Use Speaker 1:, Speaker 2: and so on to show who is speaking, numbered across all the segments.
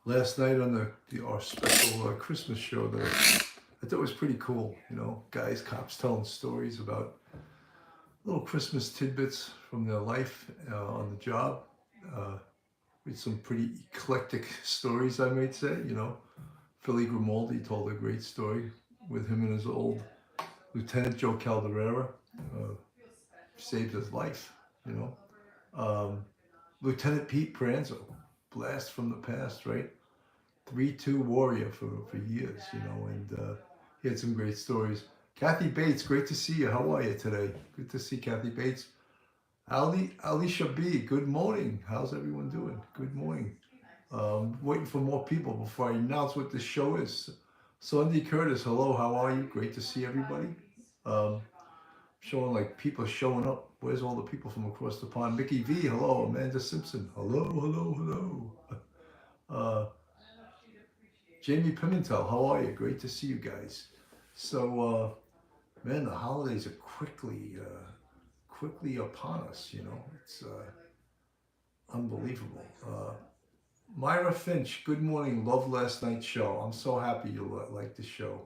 Speaker 1: last night on our special Christmas show that I thought was pretty cool. You know, guys, cops telling stories about little Christmas tidbits from their life on the job. Uh, with some pretty eclectic stories, I might say. You know, Philly Grimaldi told a great story with him and his old Lieutenant Joe Calderera. Uh, saved his life. You know, Lieutenant Pete Pranzo, blast from the past, right? 3-2 warrior for years, you know, and he had some great stories. Kathy Bates, great to see you. How are you today? Good to see Kathy Bates. Alicia B, good morning. How's everyone doing? Good morning. Waiting for more people before I announce what this show is. Sunday Curtis, hello, how are you? Great to see everybody. Um, Showing like people showing up. Where's all the people from across the pond? Mickey V, hello. Amanda Simpson, hello, hello, hello. Uh, Jamie Pimentel, how are you? Great to see you guys. So, man, the holidays are quickly upon us. You know, it's unbelievable. Myra Finch, good morning. Love last night's show. I'm so happy you like the show.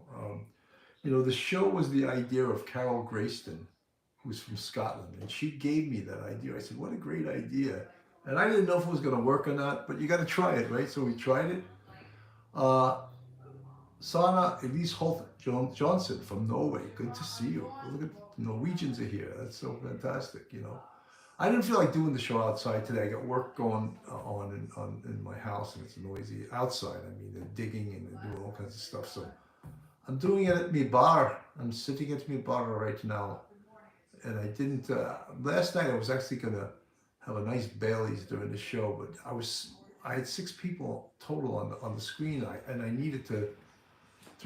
Speaker 1: You know, the show was the idea of Carol Grayston, who's from Scotland, and she gave me that idea. I said, "What a great idea!" And I didn't know if it was going to work or not, but you got to try it, right? So we tried it. Uh, Sana Elise Holt Johnson from Norway. Good to see you. Look at the Norwegians are here. That's so fantastic, you know. I didn't feel like doing the show outside today. I got work going on in my house and it's noisy outside. I mean, they're digging and they're doing all kinds of stuff. So I'm doing it at my bar. I'm sitting at my bar right now. And I didn't, last night I was actually going to have a nice Bailey's during the show, but I had 6 people total on the screen and I needed to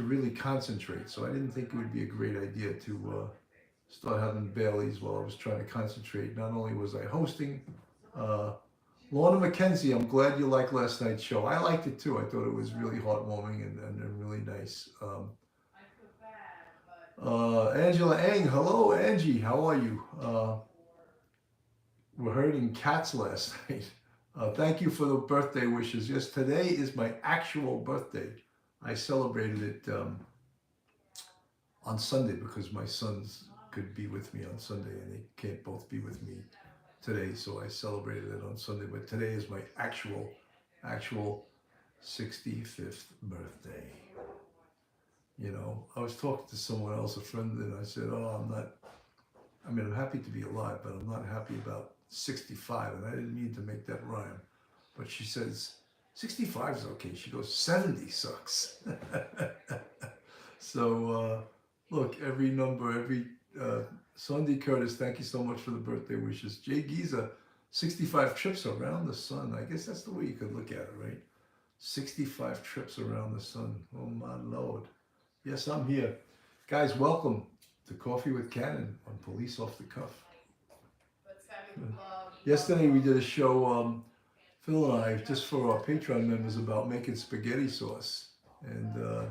Speaker 1: really concentrate. So I didn't think it would be a great idea to start having Baileys while I was trying to concentrate. Not only was I hosting, uh, Lorna McKenzie, I'm glad you liked last night's show. I liked it too. I thought it was really heartwarming and really nice. Angela Ang, hello Angie, how are you? We're herding cats last night. Thank you for the birthday wishes. Yes, today is my actual birthday. I celebrated it on Sunday because my sons could be with me on Sunday and they can't both be with me today, so I celebrated it on Sunday. But today is my actual 65th birthday. You know, I was talking to someone else, a friend, and I said, "Oh, I'm not. I mean, I'm happy to be alive, but I'm not happy about 65." And I didn't mean to make that rhyme, but she says 65 is okay. She goes 70 sucks. So look, every number, every Sunday Curtis, thank you so much for the birthday wishes. Jay Giza, 65 trips around the sun. I guess that's the way you could look at it, right? 65 trips around the sun. Oh my lord. Yes, I'm here. Guys, welcome to Coffee with Cannon on Police Off the Cuff. Yesterday we did a show, Phil and I, just for our Patreon members about making spaghetti sauce. And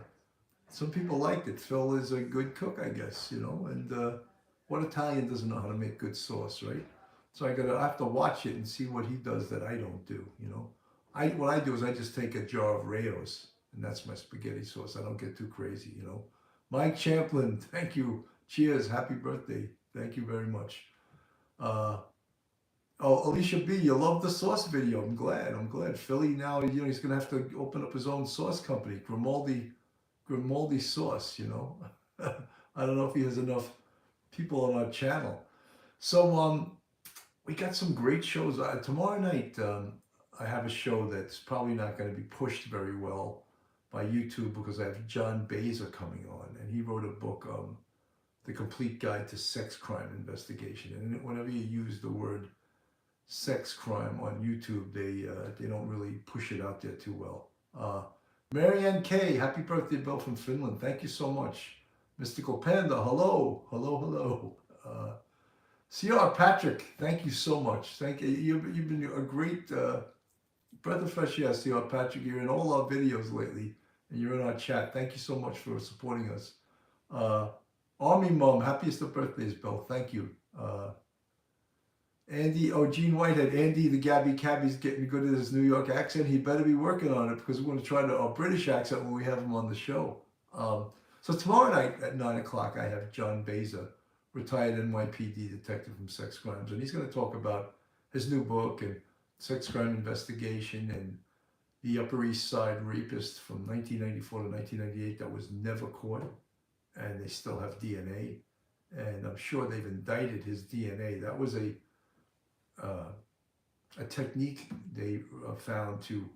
Speaker 1: some people liked it. Phil is a good cook, I guess, you know, and what Italian doesn't know how to make good sauce, right? So I have to watch it and see what he does that I don't do, you know. What I do is I just take a jar of Rayo's and that's my spaghetti sauce. I don't get too crazy, you know. Mike Champlin, thank you. Cheers, happy birthday. Thank you very much. Uh, oh, Alicia B, you love the sauce video. I'm glad. I'm glad. Philly now, you know, he's gonna have to open up his own sauce company, Grimaldi sauce, you know. I don't know if he has enough people on our channel. So we got some great shows. Tomorrow night, I have a show that's probably not going to be pushed very well by YouTube because I have John Baeza coming on, and he wrote a book, The Complete Guide to Sex Crime Investigation. And whenever you use the word sex crime on YouTube, they don't really push it out there too well. Marianne K, happy birthday, Bill from Finland. Thank you so much. Mystical Panda, hello, hello, hello. CR Patrick, thank you so much. Thank you. You've been a great breath of fresh air, CR Patrick. You're in all our videos lately, and you're in our chat. Thank you so much for supporting us. Army Mom, happiest of birthdays, Bill. Thank you. Andy, oh, Gene Whitehead, Andy the Gabby Cabby's getting good at his New York accent. He better be working on it because we're going to try to a British accent when we have him on the show. So tomorrow night at 9 o'clock, I have John Beza, retired NYPD detective from Sex Crimes, and he's going to talk about his new book and sex crime investigation and the Upper East Side rapist from 1994 to 1998 that was never caught, and they still have DNA, and I'm sure they've indicted his DNA. That was a technique they found to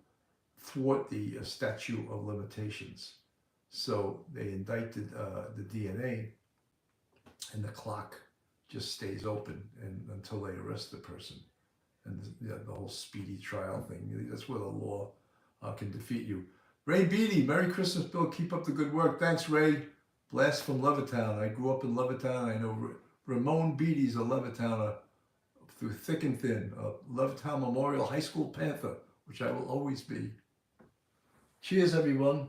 Speaker 1: thwart the statute of limitations. So they indicted the DNA, and the clock just stays open until they arrest the person. And the whole speedy trial thing, that's where the law can defeat you. Ray Beatty, Merry Christmas, Bill. Keep up the good work. Thanks, Ray. Blast from Levittown. I grew up in Levittown. I know Ramon Beatty's a Levittowner through thick and thin. Levittown Memorial High School Panther, which I will always be. Cheers, everyone.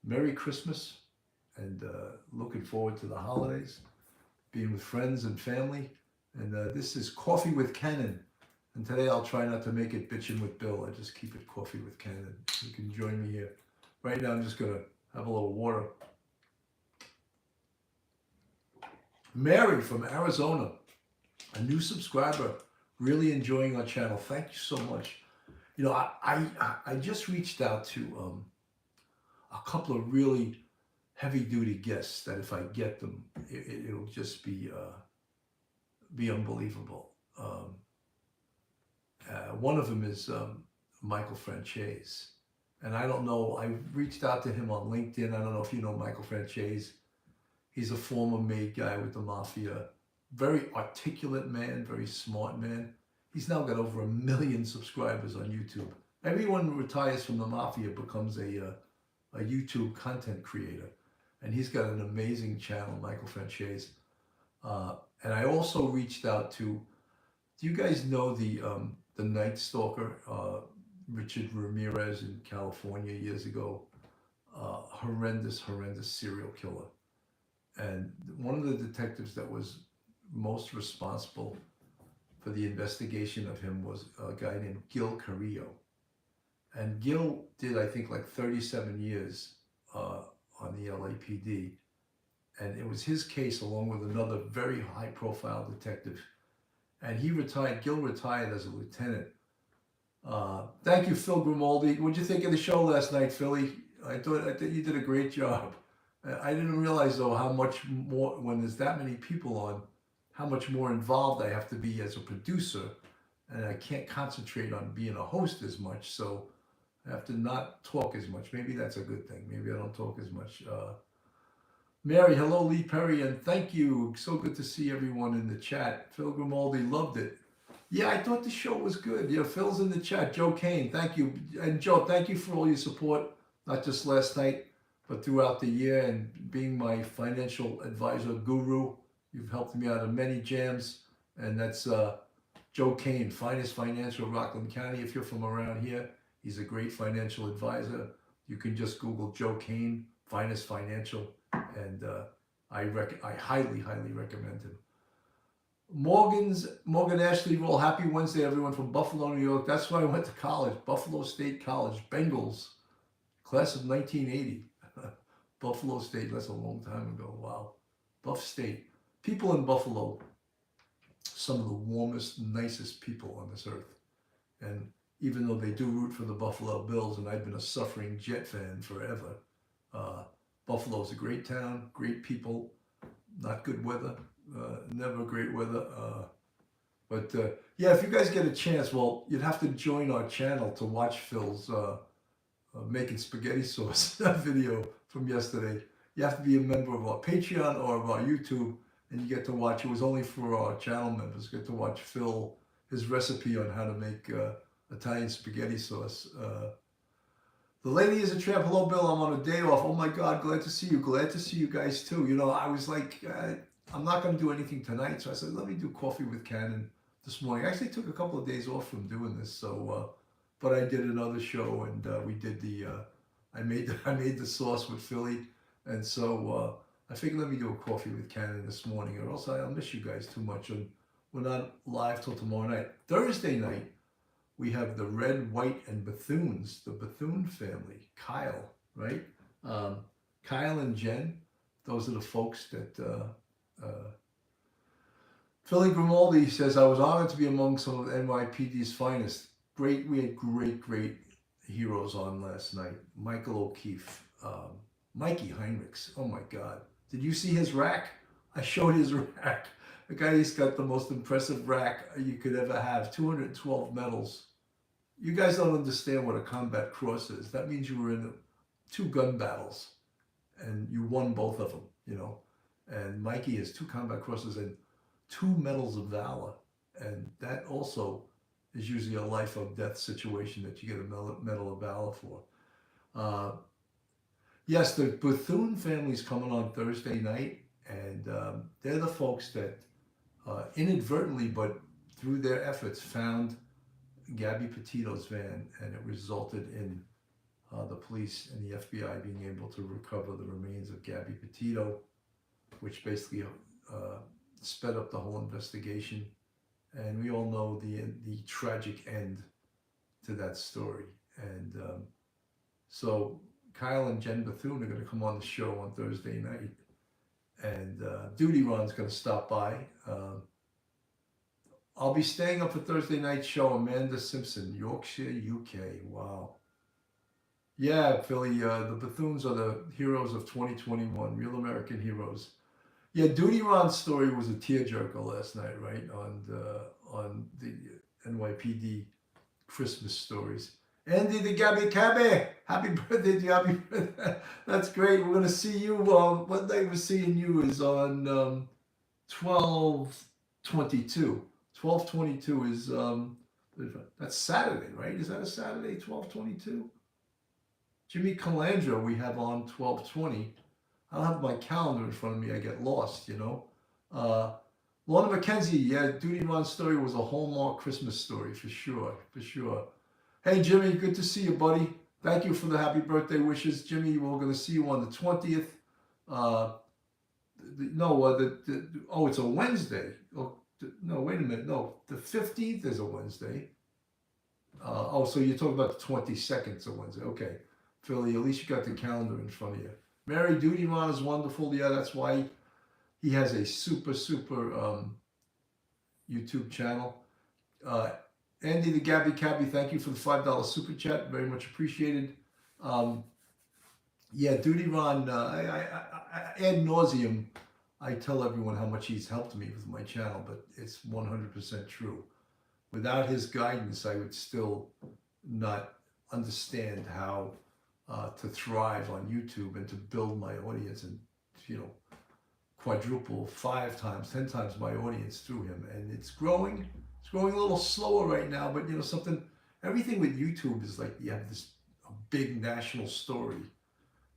Speaker 1: Merry Christmas, and looking forward to the holidays, being with friends and family. And this is Coffee with Cannon. And today I'll try not to make it bitching with Bill. I just keep it Coffee with Cannon. You can join me here. Right now I'm just going to have a little water. Mary from Arizona, a new subscriber, really enjoying our channel. Thank you so much. You know, I just reached out to a couple of really heavy-duty guests that if I get them, it'll just be unbelievable. One of them is Michael Franchese. And I don't know, I reached out to him on LinkedIn. I don't know if you know Michael Franchese. He's a former maid guy with the mafia. Very articulate man, very smart man. He's now got over 1 million subscribers on YouTube. Everyone who retires from the mafia becomes a YouTube content creator. And he's got an amazing channel, Michael Franchese. And I also reached out to, do you guys know the Night Stalker, Richard Ramirez in California years ago? Horrendous serial killer. And one of the detectives that was most responsible for the investigation of him was a guy named Gil Carrillo. And Gil did, I think, like 37 years on the LAPD. And it was his case along with another very high-profile detective. And he retired, Gil retired as a lieutenant. Thank you, Phil Grimaldi. What'd you think of the show last night, Philly? I thought you did a great job. I didn't realize, though, how much more, when there's that many people on, how much more involved I have to be as a producer. And I can't concentrate on being a host as much, so I have to not talk as much. Maybe that's a good thing. Maybe I don't talk as much. Mary, hello, Lee Perry, and thank you. So good to see everyone in the chat. Phil Grimaldi loved it. Yeah, I thought the show was good. Yeah, Phil's in the chat. Joe Kane, thank you. And Joe, thank you for all your support, not just last night, but throughout the year, and being my financial advisor guru. You've helped me out in many jams, and that's Joe Kane, Finest Financial, Rockland County. If you're from around here, he's a great financial advisor. You can just Google Joe Kane, Finest Financial, and I highly recommend him. Morgan Ashley, well, happy Wednesday, everyone from Buffalo, New York. That's where I went to college, Buffalo State College, Bengals, class of 1980. Buffalo State, that's a long time ago. Wow. Buff State. People in Buffalo, some of the warmest, nicest people on this earth. And even though they do root for the Buffalo Bills, and I've been a suffering Jet fan forever, Buffalo's a great town, great people, not good weather, never great weather. But yeah, if you guys get a chance, well, you'd have to join our channel to watch Phil's making spaghetti sauce video from yesterday. You have to be a member of our Patreon or of our YouTube, and you get to watch. It was only for our channel members. Get to watch Phil, his recipe on how to make Italian spaghetti sauce. The lady is a tramp. Hello, Bill. I'm on a day off. Oh my God, glad to see you. Glad to see you guys too. You know, I was like, I'm not going to do anything tonight, so I said, let me do Coffee with Cannon this morning. I actually took a couple of days off from doing this, so but I did another show, and we did the I made the sauce with Philly, and so I figured let me do a Coffee with Cannon this morning, or else I'll miss you guys too much on We're not live till tomorrow night. Thursday night, we have the Red, White, and Bethunes, the Bethune family. Kyle, right? Um, Kyle and Jen, those are the folks that Philly Grimaldi says, I was honored to be among some of NYPD's finest. Great, we had great heroes on last night. Michael O'Keefe, Mikey Heinrichs. Oh my God. Did you see his rack? I showed his rack. The guy's got the most impressive rack you could ever have. 212 medals. You guys don't understand what a combat cross is. That means you were in 2 gun battles and you won both of them, you know. And Mikey has 2 combat crosses and 2 medals of valor. And that also is usually a life or death situation that you get a medal of valor for. Yes, the Bethune family's coming on Thursday night, and they're the folks that inadvertently, but through their efforts, found Gabby Petito's van, and it resulted in the police and the FBI being able to recover the remains of Gabby Petito, which basically sped up the whole investigation. And we all know the tragic end to that story. And so Kyle and Jen Bethune are going to come on the show on Thursday night. And Duty Ron's going to stop by. I'll be staying up for Thursday night show. Amanda Simpson, Yorkshire, UK. Wow. Yeah, Philly, the Bethunes are the heroes of 2021, real American heroes. Yeah, Duty Ron's story was a tearjerker last night, right? On the NYPD Christmas stories. Andy the Gabby Cabby, happy birthday to you, happy birthday. That's great. We're going to see you. What day we're seeing you is on 12/22. 12/22 is, that's Saturday, right? Is that a Saturday, 12/22? Jimmy Calandra we have on 12/20. I don't have my calendar in front of me. I get lost, you know. Lorna McKenzie, yeah, Duty Ron's story was a Hallmark Christmas story for sure, for sure. Hey, Jimmy, good to see you, buddy. Thank you for the happy birthday wishes. Jimmy, we're going to see you on the 20th. Oh, it's a Wednesday. Oh, no, wait a minute. No, the 15th is a Wednesday. So you're talking about the 22nd is a Wednesday. Okay. Philly, at least you got the calendar in front of you. Mary Duty Ron is wonderful. Yeah, that's why he has a super YouTube channel. Andy the Gabby Cabby, thank you for the $5 super chat. Very much appreciated. Yeah, Duty Ron, I ad nauseum, I tell everyone how much he's helped me with my channel, but it's 100% true. Without his guidance, I would still not understand how to thrive on YouTube and to build my audience and, you know, quadruple, 5 times, 10 times my audience through him. And it's growing. It's growing a little slower right now, but you know, everything with YouTube is like you have this a big national story.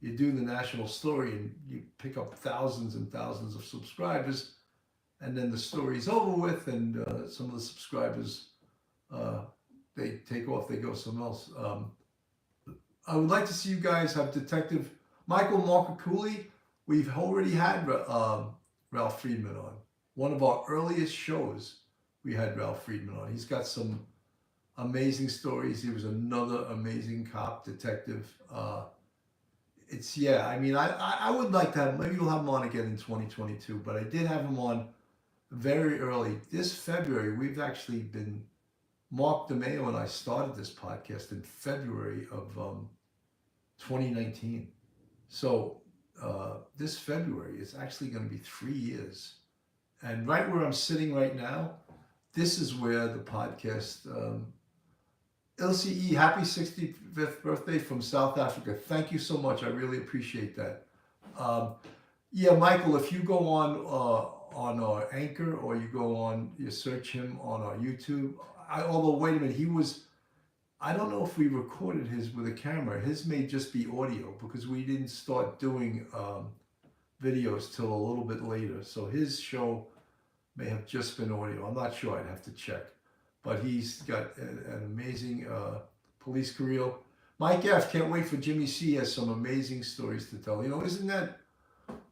Speaker 1: You do the national story and you pick up thousands and thousands of subscribers, and then the story's over with, and some of the subscribers, they take off, they go somewhere else. I would like to see you guys have Detective Michael Marcouli. We've already had Ralph Friedman on. One of our earliest shows, we had Ralph Friedman on. He's got some amazing stories. He was another amazing cop, detective. I would like to have, maybe we'll have him on again in 2022, but I did have him on very early. This February, we've actually been, Mark DeMeo and I started this podcast in February of 2019. So this February is actually going to be 3 years. And right where I'm sitting right now, this is where the podcast, LCE, happy 65th birthday from South Africa. Thank you so much. I really appreciate that. Yeah, Michael, if you go on our Anchor, or you go on, you search him on our YouTube. Although, wait a minute, I don't know if we recorded his with a camera. His may just be audio because we didn't start doing videos till a little bit later. So his show may have just been audio. I'm not sure. I'd have to check. But he's got an amazing police career. Mike F., can't wait for Jimmy C. He has some amazing stories to tell. You know, isn't that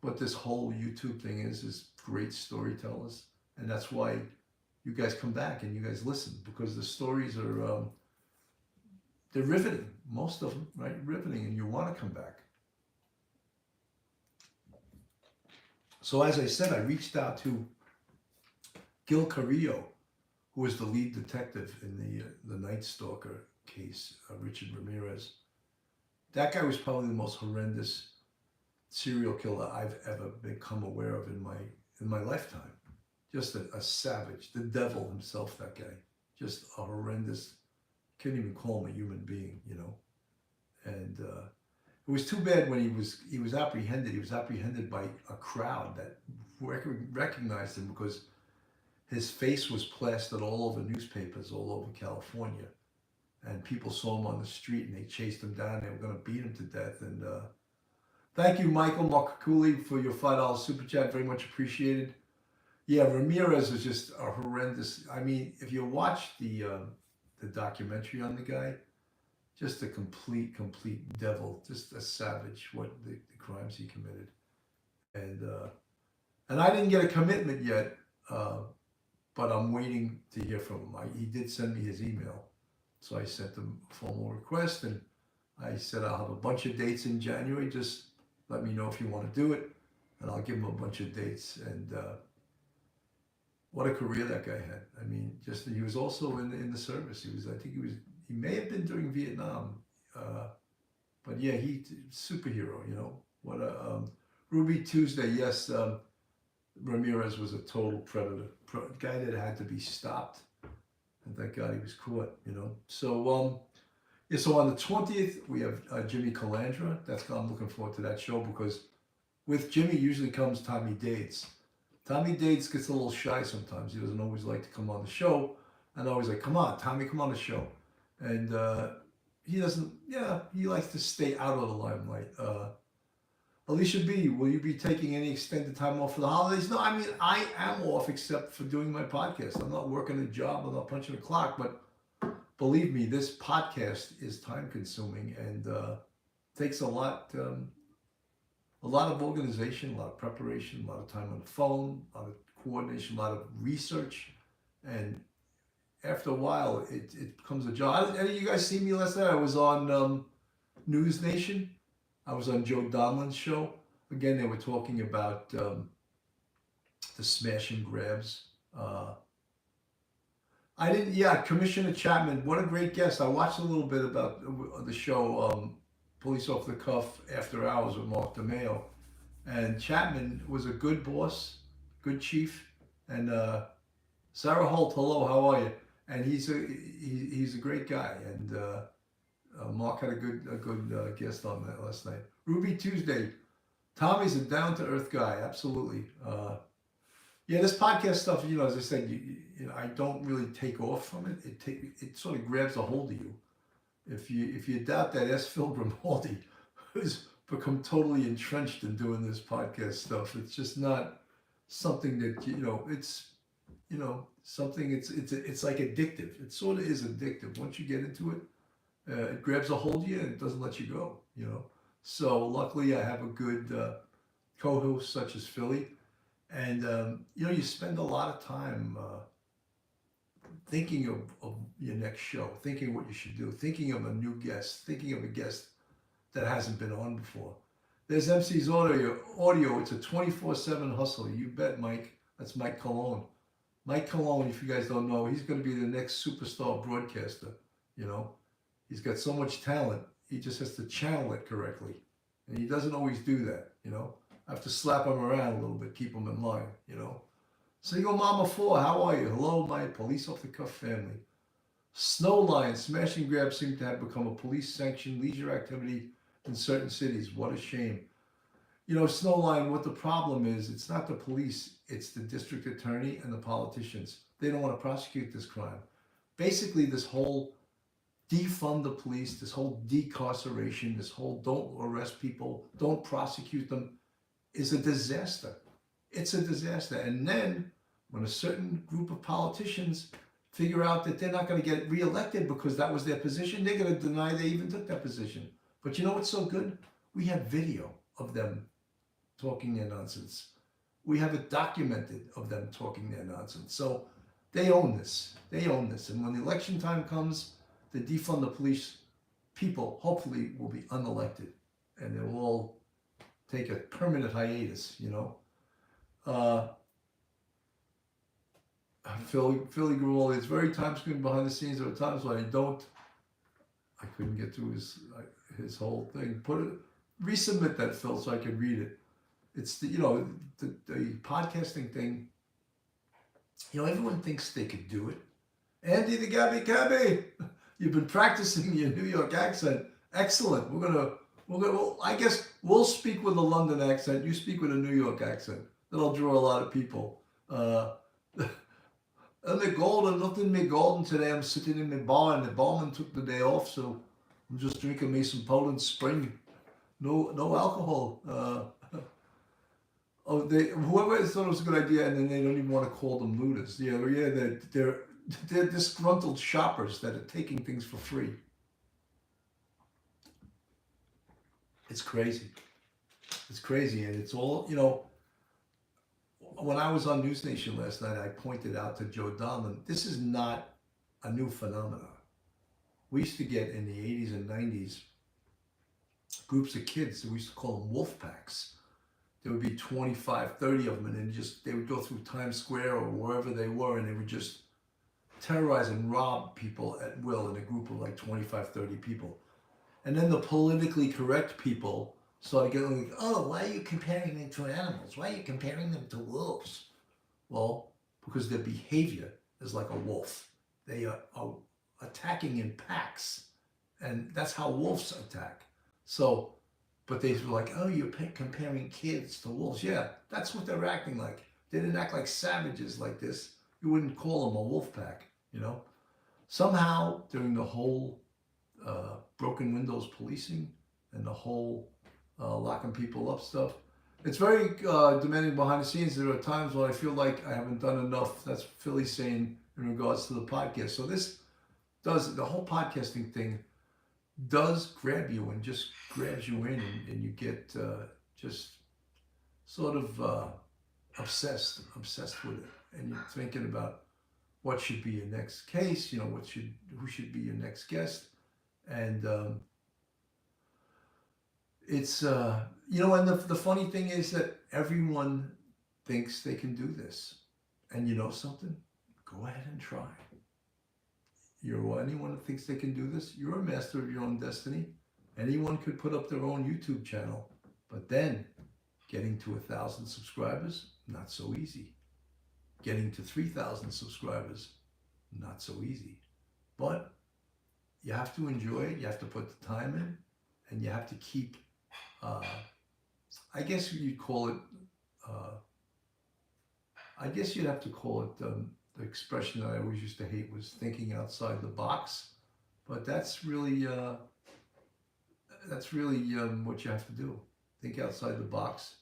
Speaker 1: what this whole YouTube thing is great storytellers? And that's why you guys come back and you guys listen, because the stories are, they're riveting, most of them, right? Riveting, and you want to come back. So as I said, I reached out to Gil Carrillo, who was the lead detective in the Night Stalker case, Richard Ramirez. That guy was probably the most horrendous serial killer I've ever become aware of in my lifetime. Just a savage, the devil himself, that guy. Just a horrendous, can't even call him a human being, you know. And it was too bad when he was apprehended. He was apprehended by a crowd that recognized him because his face was plastered all over newspapers all over California. And people saw him on the street and they chased him down. They were going to beat him to death. And thank you, Michael Markakuli, for your $5 super chat. Very much appreciated. Yeah, Ramirez was just a horrendous. I mean, if you watch the documentary on the guy, just a complete devil, just a savage. What the crimes he committed, and I didn't get a commitment yet, but I'm waiting to hear from him. He did send me his email, so I sent him a formal request, and I said I'll have a bunch of dates in January. Just let me know if you want to do it, and I'll give him a bunch of dates. And what a career that guy had. I mean, just he was also in the service. He may have been during Vietnam, but yeah, superhero. You know what a Ruby Tuesday. Yes, Ramirez was a total predator, guy that had to be stopped, and thank God he was caught. You know, so yeah. So on the 20th we have Jimmy Calandra. I'm looking forward to that show, because with Jimmy usually comes Tommy Dates. Tommy Dates gets a little shy sometimes. He doesn't always like to come on the show. And I always like, come on, Tommy, come on the show. And he doesn't, he likes to stay out of the limelight. Alicia B., will you be taking any extended time off for the holidays? No, I mean, I am off except for doing my podcast. I'm not working a job. I'm not punching a clock. But believe me, this podcast is time consuming and takes a lot of organization, a lot of preparation, a lot of time on the phone, a lot of coordination, a lot of research. And after a while, it becomes a job. Any of you guys see me last night? I was on News Nation. I was on Joe Donlin's show. Again, they were talking about the smash and grabs. Commissioner Chapman, what a great guest. I watched a little bit about the show, Police Off the Cuff After Hours with Mark DeMeo. And Chapman was a good boss, good chief. And Sarah Holt, hello, how are you? And he's a great guy. And Mark had a good guest on that last night. Ruby Tuesday, Tommy's a down-to-earth guy, absolutely. This podcast stuff, as I said, I don't really take off from it. It sort of grabs a hold of you. If you doubt that, ask Phil Grimaldi, who's become totally entrenched in doing this podcast stuff. It's just not something that it's something. It's like addictive. It sort of is addictive. Once you get into it, it grabs a hold of you and it doesn't let you go. So luckily I have a good co-host such as Philly, and you spend a lot of time thinking of your next show, thinking what you should do, thinking of a new guest, thinking of a guest that hasn't been on before. There's MC's audio. It's a 24/7 hustle. You bet, Mike. That's Mike Colon. Mike Colon, if you guys don't know, he's going to be the next superstar broadcaster. He's got so much talent. He just has to channel it correctly. And he doesn't always do that, I have to slap him around a little bit, keep him in line, Single Mama 4, how are you? Hello, my Police Off the Cuff family. Snow Lion, smash and grab seem to have become a police-sanctioned leisure activity in certain cities. What a shame. Snow Lion, what the problem is, it's not the police, it's the district attorney and the politicians. They don't want to prosecute this crime. Basically, this whole defund the police, this whole decarceration, this whole don't arrest people, don't prosecute them, is a disaster. It's a disaster. And then when a certain group of politicians figure out that they're not going to get reelected because that was their position, they're going to deny they even took that position. But you know what's so good? We have video of them talking their nonsense. We have it documented of them talking their nonsense. So They own this. They own this. And when the election time comes, the defund the police people hopefully will be unelected, and they will all take a permanent hiatus. Uh, Philly grew all. It's very time consuming behind the scenes. There are times when I couldn't get through his whole thing. Resubmit that, Phil, so I could read it. It's the podcasting thing. Everyone thinks they could do it. Andy the Gabby, you've been practicing your New York accent. Excellent. Well, I guess we'll speak with a London accent. You speak with a New York accent. That'll draw a lot of people. Nothing me golden today. I'm sitting in my bar and the barman took the day off, so I'm just drinking me some Poland Spring. No alcohol. Whoever thought it was a good idea, and then they don't even want to call them looters. They're disgruntled shoppers that are taking things for free. It's crazy. It's crazy, and it's all, when I was on News Nation last night, I pointed out to Joe Donlan, this is not a new phenomenon. We used to get in the 80s and 90s groups of kids, we used to call them wolf packs. There would be 25, 30 of them, and they would go through Times Square or wherever they were, and they would just terrorize and rob people at will in a group of like 25, 30 people. And then the politically correct people started getting like, oh, why are you comparing them to animals? Why are you comparing them to wolves? Well, because their behavior is like a wolf. They are attacking in packs, and that's how wolves attack. So, but they were like, oh, you're comparing kids to wolves. Yeah, that's what they're acting like. They didn't act like savages like this. You wouldn't call them a wolf pack, Somehow, during the whole broken windows policing and the whole locking people up stuff, it's very demanding behind the scenes. There are times when I feel like I haven't done enough. That's Philly saying in regards to the podcast. So the whole podcasting thing does grab you and just grabs you in, and you get just sort of obsessed with it, and you're thinking about what should be your next case, who should be your next guest, and it's and the funny thing is that everyone thinks they can do this, and you know something, go ahead and try. Anyone that thinks they can do this, you're a master of your own destiny. Anyone could put up their own YouTube channel, but then getting to 1,000 subscribers, not so easy. Getting to 3,000 subscribers, not so easy. But you have to enjoy it, you have to put the time in, and you have to keep, I guess you'd call it, the expression that I always used to hate was thinking outside the box, but that's really what you have to do. Think outside the box.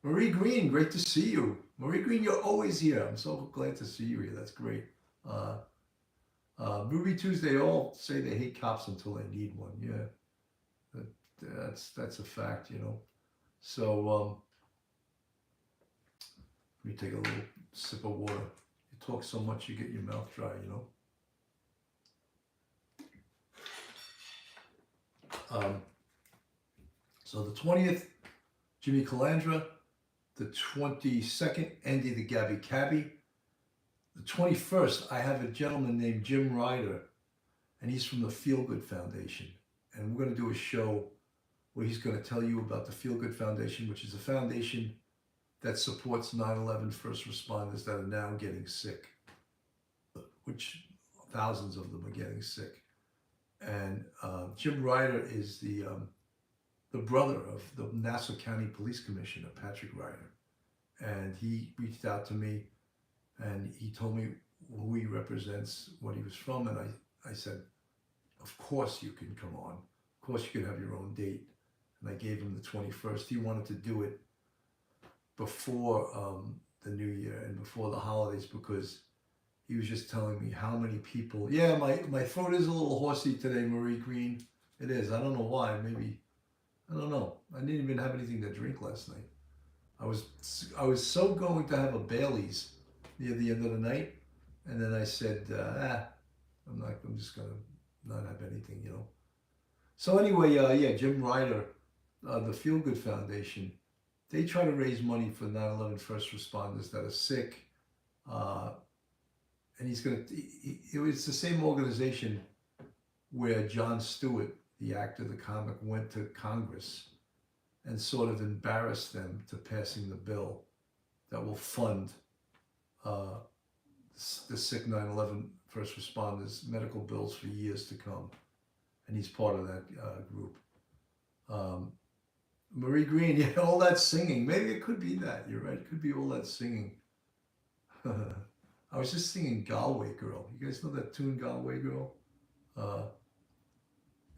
Speaker 1: Marie Green, great to see you. Marie Green, you're always here. I'm so glad to see you here. That's great. Ruby Tuesday, all say they hate cops until they need one. Yeah, that's a fact, So let me take a little sip of water. You talk so much, you get your mouth dry, So the 20th, Jimmy Calandra. The 22nd, Andy the Gabby Cabby. The 21st, I have a gentleman named Jim Ryder, and he's from the Feel Good Foundation. And we're going to do a show where he's going to tell you about the Feel Good Foundation, which is a foundation that supports 9/11 first responders that are now getting sick, which thousands of them are getting sick. And Jim Ryder is the brother of the Nassau County Police Commissioner, Patrick Ryder. And he reached out to me and he told me who he represents, what he was from. And I said, of course you can come on. Of course you can have your own date. And I gave him the 21st. He wanted to do it before the New Year and before the holidays, because he was just telling me how many people. Yeah, my throat is a little horsey today, Marie Green. It is. I don't know why. Maybe, I don't know. I didn't even have anything to drink last night. I was so going to have a Bailey's near the end of the night, And then I said, I'm just gonna not have anything, you know. So anyway, yeah, Jim Ryder, the Feel Good Foundation, they try to raise money for 9/11 first responders that are sick. Uh, and it's the same organization where Jon Stewart, the actor, the comic, went to Congress and sort of embarrassed them to passing the bill that will fund uh, the sick 9/11 first responders' medical bills for years to come. And he's part of that group. Um, Marie Green, yeah, all that singing. Maybe it could be that. You're right. It could be all that singing. I was just singing Galway Girl. You guys know that tune, Galway Girl? Uh,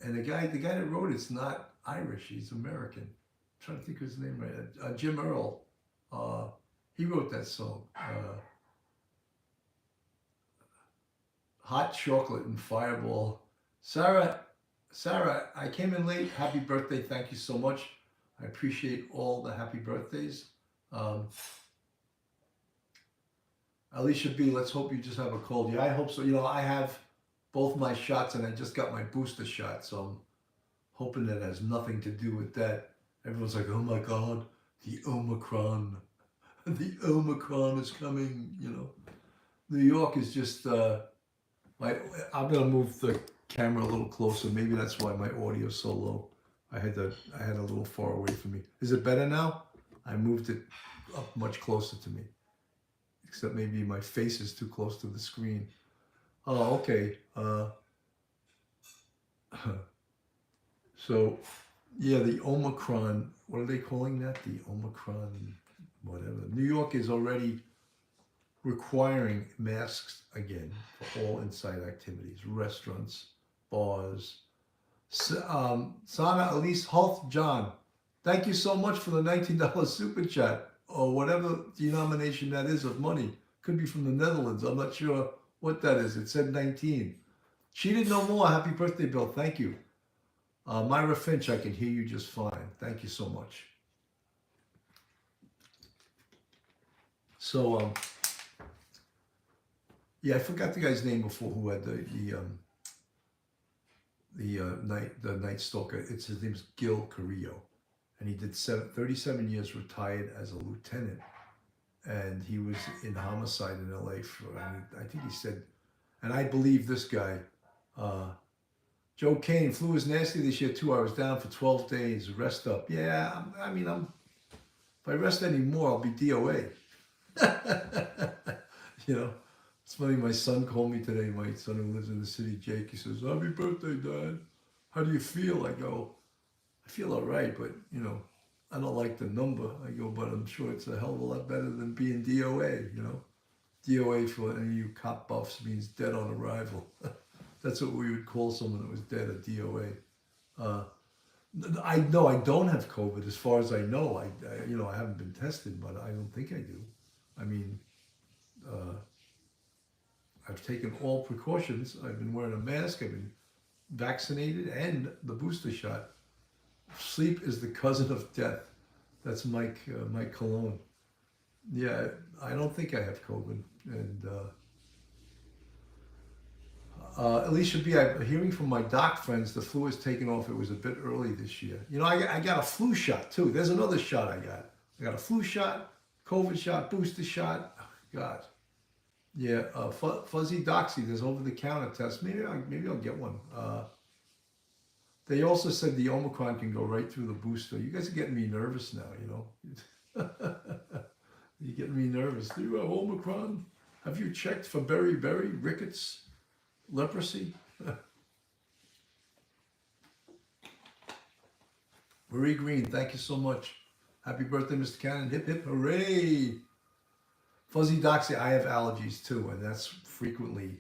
Speaker 1: and the guy that wrote it's not Irish. He's American. I'm trying to think of his name right. Jim Earl. He wrote that song. Hot Chocolate and Fireball. Sarah, I came in late. Happy birthday. Thank you so much. I appreciate all the happy birthdays. Alicia B, let's hope you just have a cold. Yeah, I hope so. You know, I have both my shots and I just got my booster shot. So I'm hoping that has nothing to do with that. Everyone's like, oh my God, the Omicron. The Omicron is coming, you know. New York is just, I'm going to move the camera a little closer. Maybe that's why my audio is so low. I had a little far away from me. Is it better now? I moved it up much closer to me. Except maybe my face is too close to the screen. Oh, okay. So, yeah, the Omicron, what are they calling that? The Omicron, whatever. New York is already requiring masks again for all inside activities, restaurants, bars. Sana Elise Holt John, thank you so much for the $19 super chat, or whatever denomination that is of money. Could be from the Netherlands. I'm not sure what that is. It said 19. She didn't know more. Happy birthday, Bill. Thank you. Myra Finch, I can hear you just fine. Thank you so much. So, yeah, I forgot the guy's name before who had the Night Stalker. His name's Gil Carrillo, and he did 37 years retired as a lieutenant, and he was in homicide in LA for, I think he said, and I believe this guy, Joe Kane, flu was nasty this year too. I was down for 12 days, rest up. Yeah, if I rest anymore, I'll be DOA. You know, it's funny, my son called me today, my son who lives in the city, Jake. He says, happy birthday, Dad. How do you feel? I go, I feel all right, but, you know, I don't like the number. I go, but I'm sure it's a hell of a lot better than being DOA, you know. DOA, for any of you cop buffs, means dead on arrival. That's what we would call someone that was dead, a DOA. I know I don't have COVID as far as I know. I haven't been tested, but I don't think I do. I mean, I've taken all precautions. I've been wearing a mask. I've been vaccinated and the booster shot. Sleep is the cousin of death. That's Mike Cologne. Yeah, I don't think I have COVID. And Alicia B, I'm hearing from my doc friends the flu has taken off. It was a bit early this year. You know, I got a flu shot too. There's another shot I got. I got a flu shot, COVID shot, booster shot. Oh, God. Yeah, Fuzzy Doxy, there's over-the-counter test. Maybe I'll get one. They also said the Omicron can go right through the booster. You guys are getting me nervous now, you know. You're getting me nervous. Do you have Omicron? Have you checked for beriberi, rickets, leprosy? Marie Green, thank you so much. Happy birthday, Mr. Cannon. Hip, hip, hooray. Fuzzy Doxy, I have allergies too, and that's frequently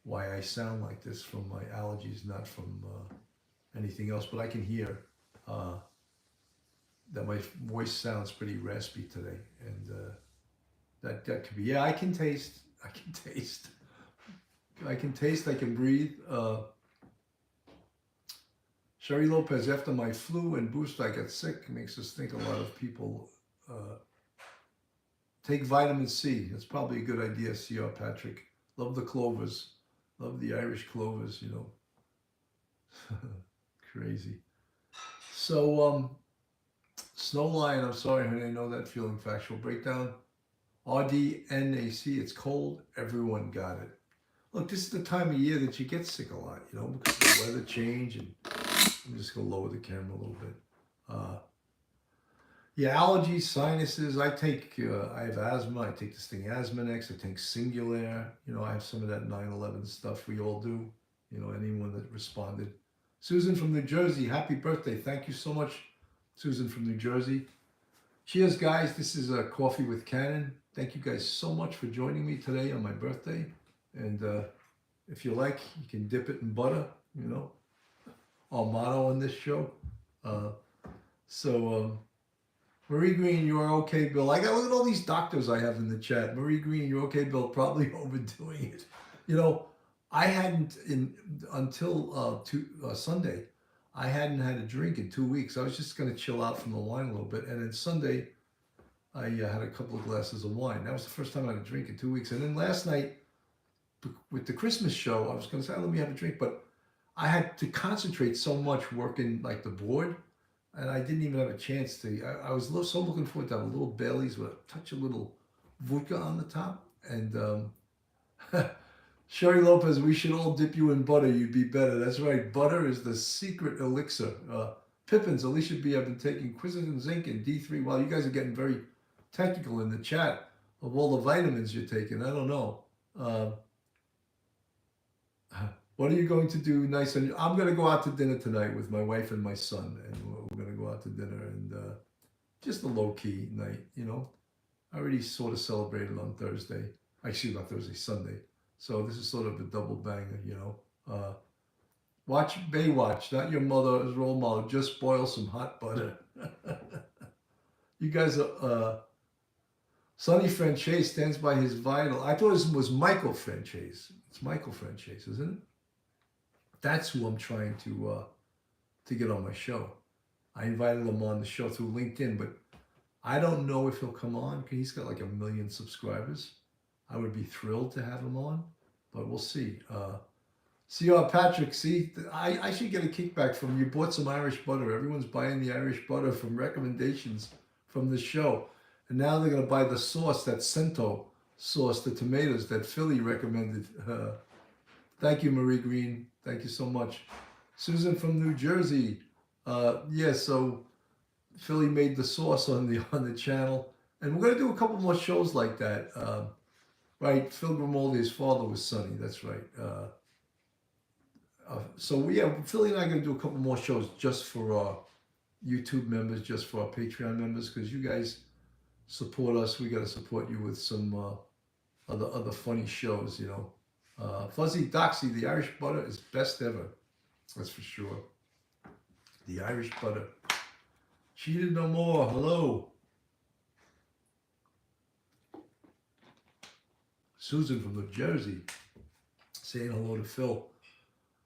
Speaker 1: why I sound like this, from my allergies, not from anything else. But I can hear that my voice sounds pretty raspy today, and that could be. Yeah, I can taste. I can breathe. Sherry Lopez, after my flu and booster, I got sick. Makes us think a lot of people. Take vitamin C. That's probably a good idea, C.R. Patrick. Love the clovers. Love the Irish clovers, you know. Crazy. So, Snow Lion, I'm sorry, honey, I know that feeling. Factual breakdown. RDNAC, it's cold. Everyone got it. Look, this is the time of year that you get sick a lot, you know, because of the weather change. And I'm just going to lower the camera a little bit. Yeah, allergies, sinuses. I have asthma. I take this thing Asthmanex. I take Singulair. You know, I have some of that 9/11 stuff. We all do. You know, anyone that responded. Susan from New Jersey, happy birthday. Thank you so much, Susan from New Jersey. Cheers, guys. This is Coffee with Cannon. Thank you guys so much for joining me today on my birthday. And if you like, you can dip it in butter, you know, our motto on this show. Marie Green, you're okay, Bill. I got to look at all these doctors I have in the chat. Marie Green, you're okay, Bill. Probably overdoing it. You know, I hadn't until Sunday. I hadn't had a drink in 2 weeks. I was just going to chill out from the wine a little bit. And then Sunday, I had a couple of glasses of wine. That was the first time I had a drink in 2 weeks. And then last night, with the Christmas show, I was going to say, oh, let me have a drink. But I had to concentrate so much working like the board. And I didn't even have a chance to. I was so looking forward to have a little Bailey's with a touch of little vodka on the top. And Sherry Lopez, we should all dip you in butter. You'd be better. That's right. Butter is the secret elixir. Pippins, Alicia B, I've been taking quercetin, zinc, and D3. Wow, you guys are getting very technical in the chat of all the vitamins you're taking. I don't know. What are you going to do nice? I'm going to go out to dinner tonight with my wife and my son. And we're going to go out to dinner and just a low-key night, you know. I already sort of celebrated on Thursday. Actually, not Thursday, Sunday. So this is sort of a double banger, you know. Watch Baywatch, not your mother's role model. Just boil some hot butter. You guys are... Sonny Franchese stands by his vital. I thought it was Michael Franchese. It's Michael Franchese, isn't it? That's who I'm trying to get on my show. I invited him on the show through LinkedIn, but I don't know if he'll come on because he's got like 1 million subscribers. I would be thrilled to have him on, but we'll see. Patrick, see, I should get a kickback from you. Bought some Irish butter. Everyone's buying the Irish butter from recommendations from the show. And now they're going to buy the sauce, that Cento sauce, the tomatoes that Philly recommended. Thank you, Marie Green. Thank you so much. Susan from New Jersey. So Philly made the sauce on the channel. And we're going to do a couple more shows like that. Right, Phil Grimaldi's father was Sonny. That's right. Philly and I are going to do a couple more shows just for our YouTube members, just for our Patreon members, because you guys support us. We got to support you with some other funny shows, you know. Fuzzy Doxy, the Irish butter is best ever. That's for sure. The Irish butter. Cheated no more. Hello. Susan from New Jersey saying hello to Phil.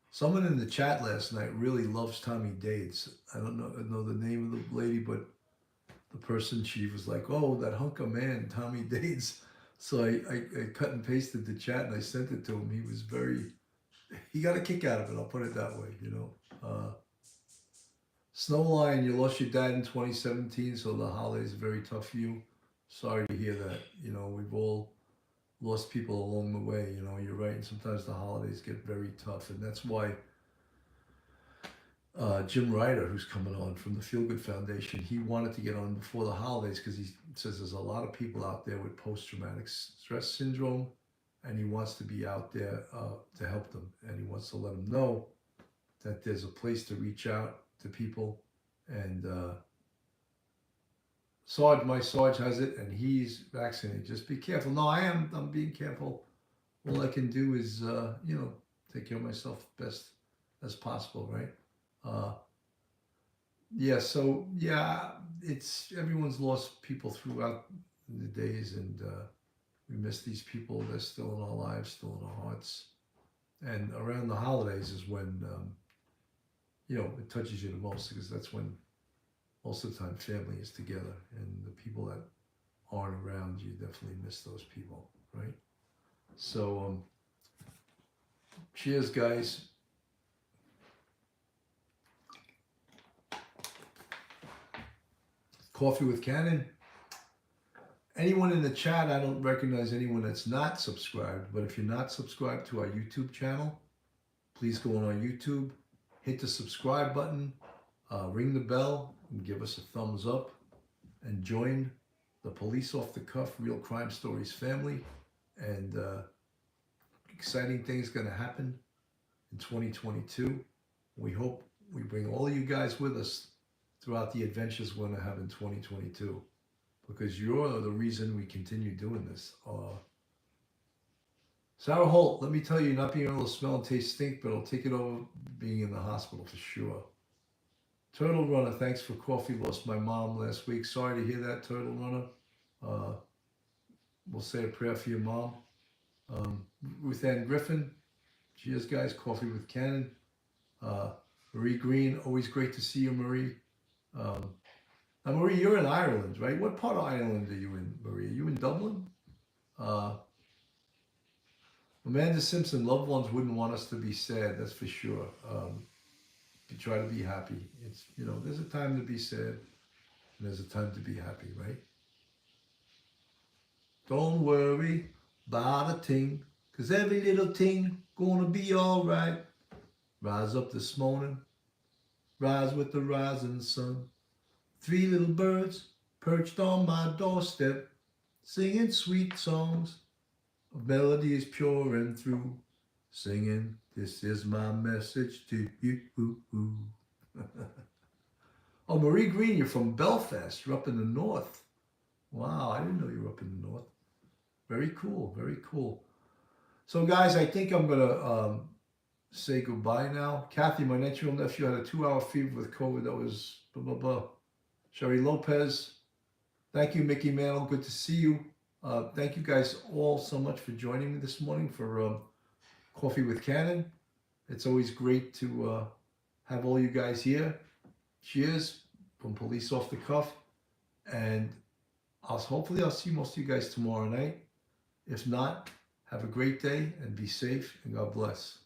Speaker 1: Someone in the chat last night really loves Tommy Dades. I don't know the name of the lady, but the person, she was like, oh, that hunk of man, Tommy Dades. So I cut and pasted the chat and I sent it to him. He got a kick out of it. I'll put it that way, you know. Snow Lion, you lost your dad in 2017, so the holidays are very tough for you. Sorry to hear that. You know, we've all lost people along the way. You know, you're right. And sometimes the holidays get very tough. And that's why Jim Ryder, who's coming on from the Feel Good Foundation, he wanted to get on before the holidays because he says there's a lot of people out there with post-traumatic stress syndrome, and he wants to be out there to help them. And he wants to let them know that there's a place to reach out to people. And my Sarge has it, and he's vaccinated. Just be careful. No, I'm being careful. All I can do is, take care of myself best as possible, right? It's everyone's lost people throughout the days, and we miss these people. They're still in our lives, still in our hearts. And around the holidays is when, it touches you the most, because that's when most of the time family is together, and the people that aren't around, you definitely miss those people, right? So Cheers, guys. Coffee with Cannon. Anyone in the chat, I don't recognize anyone that's not subscribed, but if you're not subscribed to our YouTube channel, please go on our YouTube, hit the subscribe button, ring the bell, and give us a thumbs up, and join the Police Off the Cuff Real Crime Stories family. And exciting things going to happen in 2022. We hope we bring all you guys with us throughout the adventures we're going to have in 2022, because you're the reason we continue doing this. Sarah Holt, let me tell you, not being able to smell and taste stink, but I'll take it over being in the hospital for sure. Turtle Runner, thanks for coffee. Lost my mom last week. Sorry to hear that, Turtle Runner. We'll say a prayer for your mom. Ruth Ann Griffin, cheers, guys. Coffee with Cannon. Marie Green, always great to see you, Marie. Now, Marie, you're in Ireland, right? What part of Ireland are you in, Marie? Are you in Dublin? Amanda Simpson, loved ones wouldn't want us to be sad, that's for sure. You try to be happy. It's, you know, there's a time to be sad and there's a time to be happy, right? Don't worry about a thing, 'cause every little thing gonna be all right. Rise up this morning, rise with the rising sun. 3 little birds perched on my doorstep, singing sweet songs of melodies pure and through, singing, this is my message to you. Oh, Marie Green, you're from Belfast. You're up in the north. Wow, I didn't know you were up in the north. Very cool, very cool. So, guys, I think I'm going to say goodbye now. Kathy, my natural nephew, had a 2-hour fever with COVID. That was blah, blah, blah. Sherry Lopez, thank you, Mickey Mantle. Good to see you. Thank you guys all so much for joining me this morning for Coffee with Cannon. It's always great to have all you guys here. Cheers from Police Off the Cuff. And hopefully I'll see most of you guys tomorrow night. If not, have a great day and be safe, and God bless.